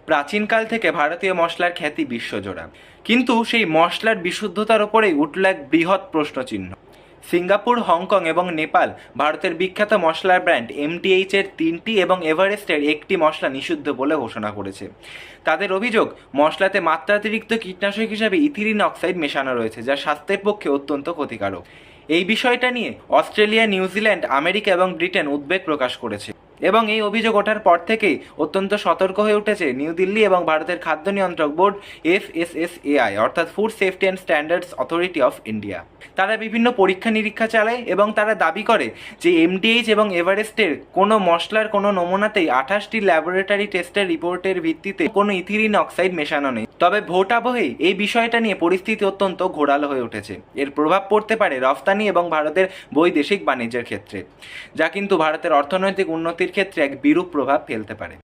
প্রাচীনকাল থেকে ভারতীয় মশলার খ্যাতি বিশ্বজোড়া, কিন্তু সেই মশলার বিশুদ্ধতার ওপরেই উঠল এক বৃহৎ প্রশ্নচিহ্ন। সিঙ্গাপুর, হংকং এবং নেপাল ভারতের বিখ্যাত মশলার ব্র্যান্ড এমটিএইচ এর 3টি এবং এভারেস্টের একটি মশলা নিষিদ্ধ বলে ঘোষণা করেছে। তাদের অভিযোগ, মশলাতে মাত্রাতিরিক্ত কীটনাশক হিসাবে ইথিলিন অক্সাইড মেশানো রয়েছে, যা স্বাস্থ্যের পক্ষে অত্যন্ত ক্ষতিকারক। এই বিষয়টা নিয়ে অস্ট্রেলিয়া, নিউজিল্যান্ড, আমেরিকা এবং ব্রিটেন উদ্বেগ প্রকাশ করেছে এবং এই অভিযোগ ওঠার পর থেকেই অত্যন্ত সতর্ক হয়ে উঠেছে নিউ দিল্লি এবং ভারতের খাদ্য নিয়ন্ত্রক বোর্ড FSSAI, অর্থাৎ food safety and standards authority of India. তারা বিভিন্ন পরীক্ষা নিরীক্ষা চালায় এবং তারা দাবি করে যে এমডিএইচ এবং এভারেস্টের কোনো মশলার কোনো নমুনাতেই 28টি ল্যাবরেটরি টেস্টের রিপোর্টের ভিত্তিতে কোনো ইথিলিন অক্সাইড মেশানো নেই। তবে ভোট আবহেই এই বিষয়টা নিয়ে পরিস্থিতি অত্যন্ত ঘোরালো হয়ে উঠেছে। এর প্রভাব পড়তে পারে রফতানি এবং ভারতের বৈদেশিক বাণিজ্যের ক্ষেত্রে, যা কিন্তু ভারতের অর্থনৈতিক উন্নতির ক্ষেত্রে এক বিরূপ প্রভাব ফেলতে পারে।